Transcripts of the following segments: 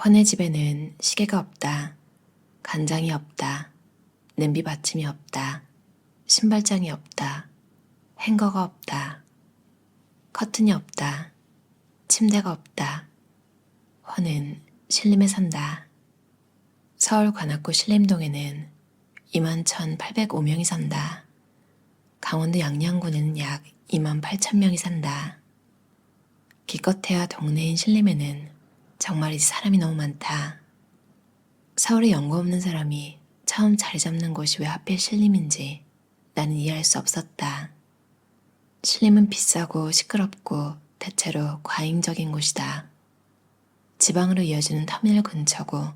헌의 집에는 시계가 없다. 간장이 없다. 냄비 받침이 없다. 신발장이 없다. 행거가 없다. 커튼이 없다. 침대가 없다. 헌은 신림에 산다. 서울 관악구 신림동에는 21,805명이 산다. 강원도 양양군에는 약 28,000명이 산다. 기껏해야 동네인 신림에는 정말 이제 사람이 너무 많다. 서울에 연고 없는 사람이 처음 자리 잡는 곳이 왜 하필 신림인지 나는 이해할 수 없었다. 신림은 비싸고 시끄럽고 대체로 과잉적인 곳이다. 지방으로 이어지는 터미널 근처고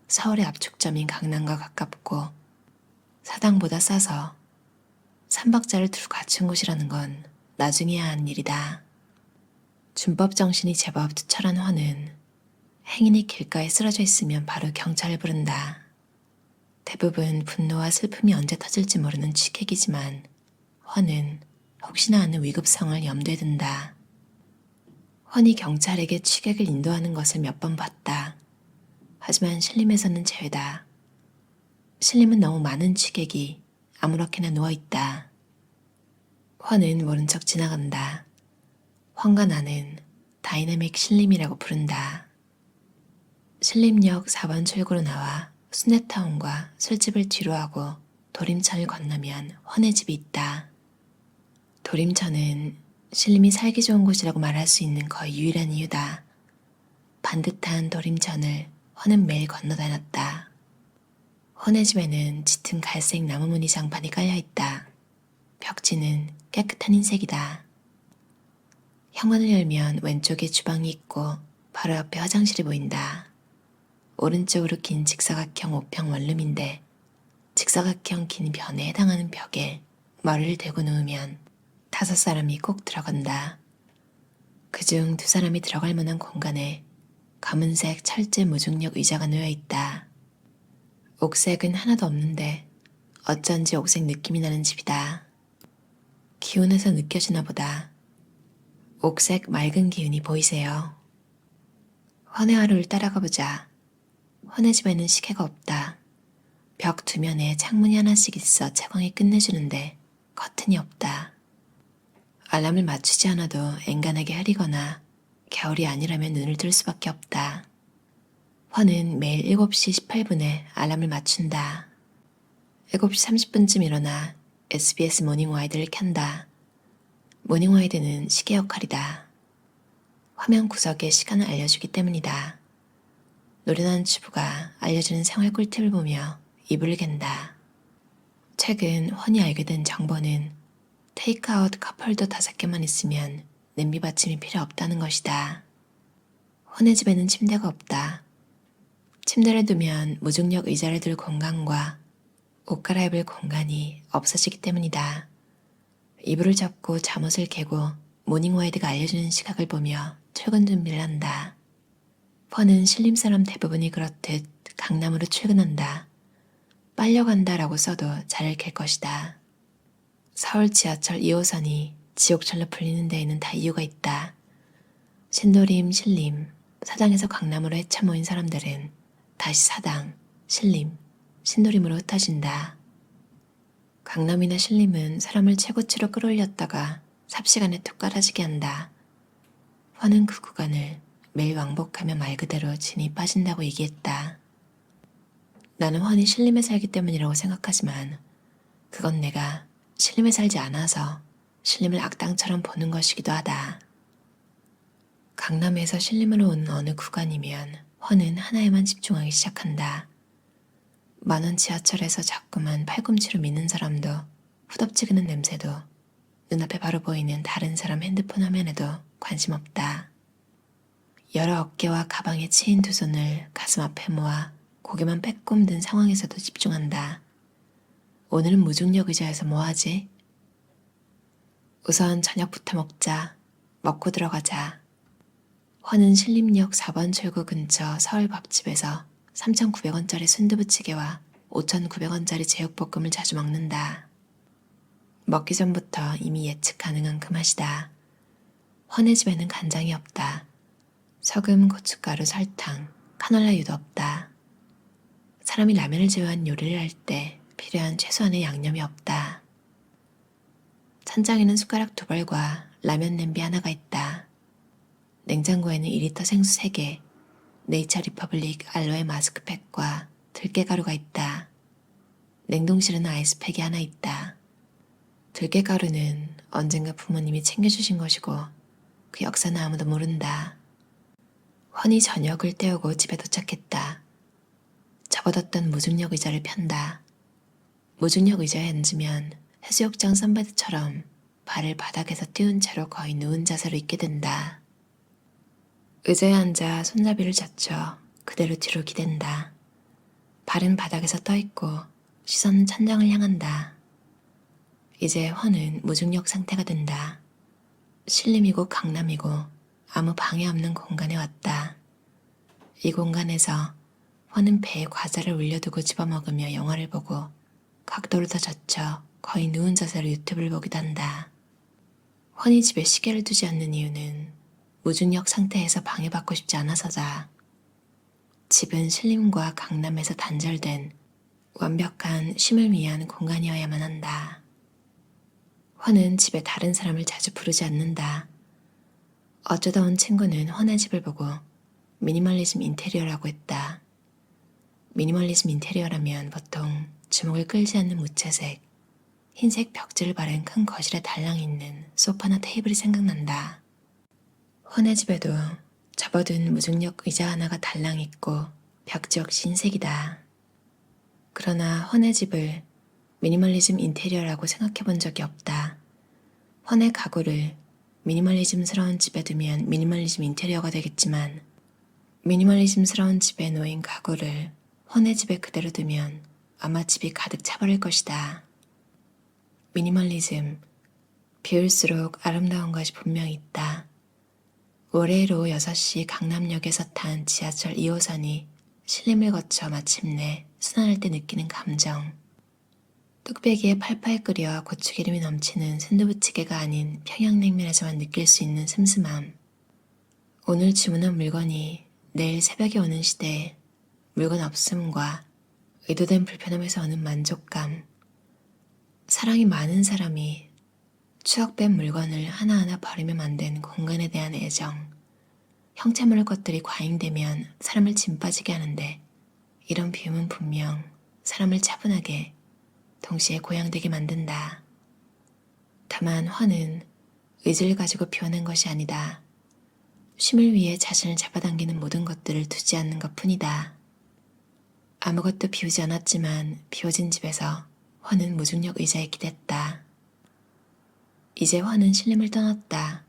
서울의 압축점인 강남과 가깝고 사당보다 싸서 3박자를 두루 갖춘 곳이라는 건 나중에야 한 일이다. 준법 정신이 제법 투철한 헌은 행인이 길가에 쓰러져 있으면 바로 경찰을 부른다. 대부분 분노와 슬픔이 언제 터질지 모르는 취객이지만 헌은 혹시나 하는 위급 상황을 염두에 둔다. 헌이 경찰에게 취객을 인도하는 것을 몇 번 봤다. 하지만 신림에서는 제외다. 신림은 너무 많은 취객이 아무렇게나 누워있다. 헌은 모른 척 지나간다. 헌과 나는 다이내믹 신림이라고 부른다. 신림역 4번 출구로 나와 순대타운과 술집을 뒤로하고 도림천을 건너면 헌의 집이 있다. 도림천은 신림이 살기 좋은 곳이라고 말할 수 있는 거의 유일한 이유다. 반듯한 도림천을 헌은 매일 건너 다녔다. 헌의 집에는 짙은 갈색 나무무늬 장판이 깔려있다. 벽지는 깨끗한 흰색이다. 현관을 열면 왼쪽에 주방이 있고 바로 옆에 화장실이 보인다. 오른쪽으로 긴 직사각형 5평 원룸인데 직사각형 긴 변에 해당하는 벽에 머리를 대고 누우면 5사람이 꼭 들어간다. 그중 2사람이 들어갈 만한 공간에 검은색 철제 무중력 의자가 놓여 있다. 옥색은 하나도 없는데 어쩐지 옥색 느낌이 나는 집이다. 기온에서 느껴지나 보다. 옥색 맑은 기운이 보이세요. 헌의 하루를 따라가 보자. 헌의 집에는 시계가 없다. 벽 두 면에 창문이 하나씩 있어 채광이 끝내주는데 커튼이 없다. 알람을 맞추지 않아도 앵간하게 흐리거나 겨울이 아니라면 눈을 뜰 수밖에 없다. 헌은 매일 7시 18분에 알람을 맞춘다. 7시 30분쯤 일어나 SBS 모닝와이드를 켠다. 모닝와이드는 시계 역할이다. 화면 구석에 시간을 알려주기 때문이다. 노련한 주부가 알려주는 생활 꿀팁을 보며 이불을 갠다. 최근 헌이 알게 된 정보는 테이크아웃 컵홀더 5개만 있으면 냄비 받침이 필요 없다는 것이다. 헌의 집에는 침대가 없다. 침대를 두면 무중력 의자를 둘 공간과 옷 갈아입을 공간이 없어지기 때문이다. 이불을 접고 잠옷을 개고 모닝와이드가 알려주는 시각을 보며 출근 준비를 한다. 헌은 신림사람 대부분이 그렇듯 강남으로 출근한다. 빨려간다라고 써도 잘 읽힐 것이다. 서울 지하철 2호선이 지옥철로 불리는 데에는 다 이유가 있다. 신도림, 신림, 사당에서 강남으로 헤쳐 모인 사람들은 다시 사당, 신림, 신도림으로 흩어진다. 강남이나 신림은 사람을 최고치로 끌어올렸다가 삽시간에 툭 깔아지게 한다. 헌은 그 구간을 매일 왕복하며 말 그대로 진이 빠진다고 얘기했다. 나는 헌이 신림에 살기 때문이라고 생각하지만 그건 내가 신림에 살지 않아서 신림을 악당처럼 보는 것이기도 하다. 강남에서 신림으로 온 어느 구간이면 헌은 하나에만 집중하기 시작한다. 만원 지하철에서 자꾸만 팔꿈치로 미는 사람도 후덥지근한 냄새도 눈앞에 바로 보이는 다른 사람 핸드폰 화면에도 관심 없다. 여러 어깨와 가방에 치인 2손을 가슴 앞에 모아 고개만 빼꼼 든 상황에서도 집중한다. 오늘은 무중력 의자에서 뭐하지? 우선 저녁부터 먹자. 먹고 들어가자. 헌은 신림역 4번 출구 근처 서울 밥집에서 3,900원짜리 순두부찌개와 5,900원짜리 제육볶음을 자주 먹는다. 먹기 전부터 이미 예측 가능한 그 맛이다. 헌의 집에는 간장이 없다. 소금, 고춧가루, 설탕, 카놀라유도 없다. 사람이 라면을 제외한 요리를 할 때 필요한 최소한의 양념이 없다. 찬장에는 숟가락 2발과 라면 냄비 하나가 있다. 냉장고에는 2리터 생수 3개, 네이처 리퍼블릭 알로에 마스크팩과 들깨가루가 있다. 냉동실에는 아이스팩이 하나 있다. 들깨가루는 언젠가 부모님이 챙겨주신 것이고 그 역사는 아무도 모른다. 훤히 저녁을 때우고 집에 도착했다. 접어뒀던 무중력 의자를 편다. 무중력 의자에 앉으면 해수욕장 선베드처럼 발을 바닥에서 띄운 채로 거의 누운 자세로 있게 된다. 의자에 앉아 손잡이를 젖혀 그대로 뒤로 기댄다. 발은 바닥에서 떠있고 시선은 천장을 향한다. 이제 훤은 무중력 상태가 된다. 신림이고 강남이고 아무 방해 없는 공간에 왔다. 이 공간에서 훤은 배에 과자를 올려두고 집어먹으며 영화를 보고 각도를 더 젖혀 거의 누운 자세로 유튜브를 보기도 한다. 훤히 집에 시계를 두지 않는 이유는 무중력 상태에서 방해받고 싶지 않아서다. 집은 신림과 강남에서 단절된 완벽한 쉼을 위한 공간이어야만 한다. 훤은 집에 다른 사람을 자주 부르지 않는다. 어쩌다 온 친구는 훤의 집을 보고 미니멀리즘 인테리어라고 했다. 미니멀리즘 인테리어라면 보통 주목을 끌지 않는 무채색, 흰색 벽지를 바른 큰 거실에 달랑 있는 소파나 테이블이 생각난다. 훤의 집에도 접어둔 무중력 의자 하나가 달랑 있고 벽지 역시 흰색이다. 그러나 훤의 집을 미니멀리즘 인테리어라고 생각해 본 적이 없다. 훤의 가구를 미니멀리즘스러운 집에 두면 미니멀리즘 인테리어가 되겠지만 미니멀리즘스러운 집에 놓인 가구를 훤의 집에 그대로 두면 아마 집이 가득 차버릴 것이다. 미니멀리즘, 비울수록 아름다운 것이 분명히 있다. 월요일 오후 6시 강남역에서 탄 지하철 2호선이 신림을 거쳐 마침내 순환할 때 느끼는 감정. 뚝배기에 팔팔 끓여 고추기름이 넘치는 순두부찌개가 아닌 평양냉면에서만 느낄 수 있는 슴슴함. 오늘 주문한 물건이 내일 새벽에 오는 시대에 물건 없음과 의도된 불편함에서 오는 만족감. 사랑이 많은 사람이 추억 뺀 물건을 하나하나 버리며 만든 공간에 대한 애정. 형체모를 것들이 과잉되면 사람을 짐 빠지게 하는데 이런 비움은 분명 사람을 차분하게 동시에 고양되게 만든다. 다만 훤은 의지를 가지고 비워낸 것이 아니다. 쉼을 위해 자신을 잡아당기는 모든 것들을 두지 않는 것뿐이다. 아무것도 비우지 않았지만 비워진 집에서 훤은 무중력 의자에 기댔다. 이제 훤은 신림을 떠났다.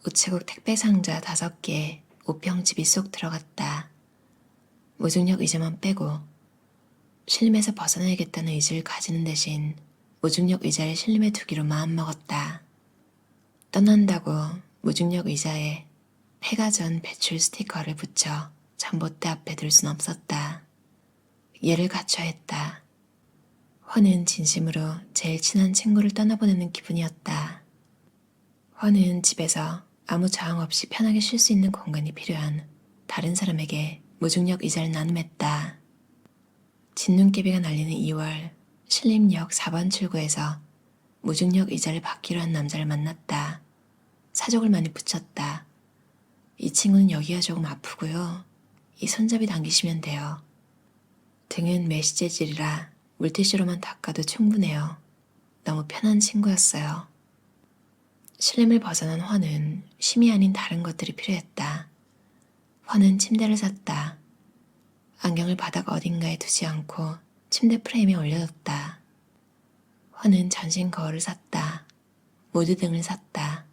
우체국 택배 상자 5개에 우평집이 쏙 들어갔다. 무중력 의자만 빼고 신림에서 벗어나야겠다는 의지를 가지는 대신 무중력 의자를 신림에 두기로 마음먹었다. 떠난다고 무중력 의자에 폐가 전 배출 스티커를 붙여 잠봇대 앞에 둘 순 없었다. 얘를 갖춰야 했다. 훤은 진심으로 제일 친한 친구를 떠나보내는 기분이었다. 훤은 집에서 아무 저항 없이 편하게 쉴 수 있는 공간이 필요한 다른 사람에게 무중력 의자를 나눔했다. 진눈깨비가 날리는 2월 신림역 4번 출구에서 무중력 의자를 받기로 한 남자를 만났다. 사족을 많이 붙였다. 이 친구는 여기가 조금 아프고요. 이 손잡이 당기시면 돼요. 등은 메쉬 재질이라 물티슈로만 닦아도 충분해요. 너무 편한 친구였어요. 신림을 벗어난 훤은 쉼이 아닌 다른 것들이 필요했다. 훤은 침대를 샀다. 안경을 바닥 어딘가에 두지 않고 침대 프레임에 올려뒀다. 훤은 전신 거울을 샀다. 무드등을 샀다.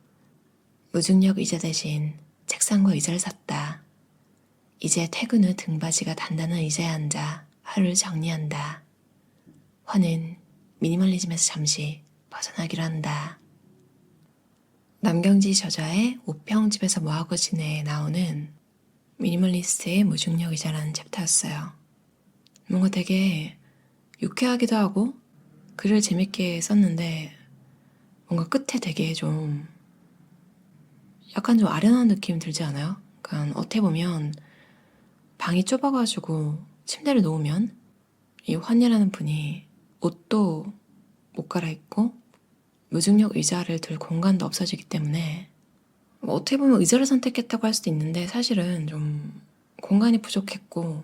무중력 의자 대신 책상과 의자를 샀다. 이제 퇴근 후 등받이가 단단한 의자에 앉아 하루를 정리한다. 훤은 미니멀리즘에서 잠시 벗어나기로 한다. 남경지 저자의 우평집에서 뭐하고 지내에 나오는 미니멀리스트의 무중력 의자라는 챕터였어요. 뭔가 되게 유쾌하기도 하고 글을 재밌게 썼는데 뭔가 끝에 되게 좀 약간 좀 아련한 느낌 들지 않아요? 그러니까 어떻게 보면 방이 좁아가지고 침대를 놓으면 이 환이라는 분이 옷도 못 갈아입고 무중력 의자를 들 공간도 없어지기 때문에 뭐 어떻게 보면 의자를 선택했다고 할 수도 있는데 사실은 좀 공간이 부족했고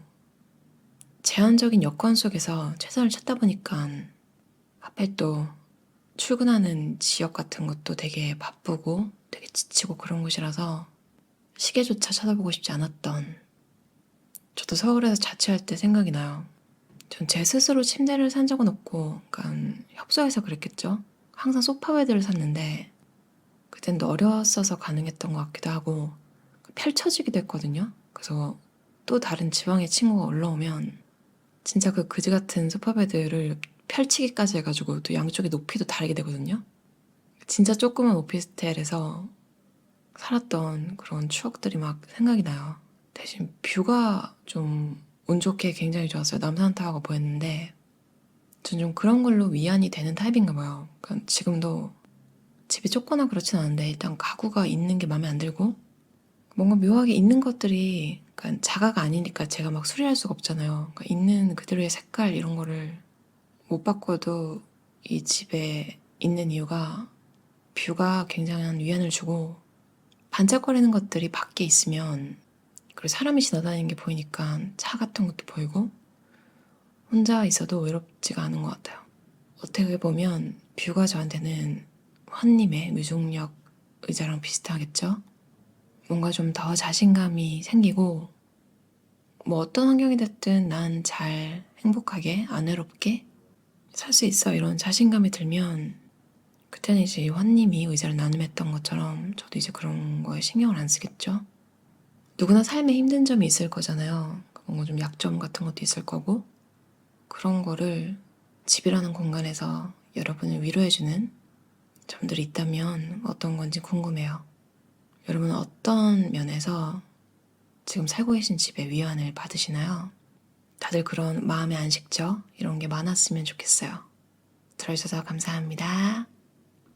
제한적인 여건 속에서 최선을 찾다 보니까 하필 또 출근하는 지역 같은 것도 되게 바쁘고 되게 지치고 그런 곳이라서 시계조차 쳐다보고 싶지 않았던, 저도 서울에서 자취할 때 생각이 나요. 전 제 스스로 침대를 산 적은 없고 그러니까 협소해서 그랬겠죠. 항상 소파베드를 샀는데 그땐 또 어려웠어서 가능했던 것 같기도 하고 펼쳐지기도 했거든요. 그래서 또 다른 지방의 친구가 올라오면 진짜 그 그지 같은 소파베드를 펼치기까지 해가지고 또 양쪽의 높이도 다르게 되거든요. 진짜 조그만 오피스텔에서 살았던 그런 추억들이 막 생각이 나요. 대신 뷰가 좀 운 좋게 굉장히 좋았어요. 남산타워가 보였는데 전 좀 그런 걸로 위안이 되는 타입인가 봐요. 그러니까 지금도 집이 좁거나 그렇진 않은데 일단 가구가 있는 게 마음에 안 들고 뭔가 묘하게 있는 것들이 그러니까 자가가 아니니까 제가 막 수리할 수가 없잖아요. 그러니까 있는 그대로의 색깔 이런 거를 못 바꿔도 이 집에 있는 이유가 뷰가 굉장한 위안을 주고 반짝거리는 것들이 밖에 있으면 그리고 사람이 지나다니는 게 보이니까 차 같은 것도 보이고 혼자 있어도 외롭지가 않은 것 같아요. 어떻게 보면 뷰가 저한테는 환님의 무중력 의자랑 비슷하겠죠? 뭔가 좀 더 자신감이 생기고 뭐 어떤 환경이 됐든 난 잘 행복하게 안 외롭게 살 수 있어 이런 자신감이 들면 그때는 이제 환님이 의자를 나눔했던 것처럼 저도 이제 그런 거에 신경을 안 쓰겠죠. 누구나 삶에 힘든 점이 있을 거잖아요. 뭔가 좀 약점 같은 것도 있을 거고 그런 거를 집이라는 공간에서 여러분을 위로해주는 점들이 있다면 어떤 건지 궁금해요. 여러분은 어떤 면에서 지금 살고 계신 집에 위안을 받으시나요? 다들 그런 마음의 안식처 이런 게 많았으면 좋겠어요. 들어주셔서 감사합니다.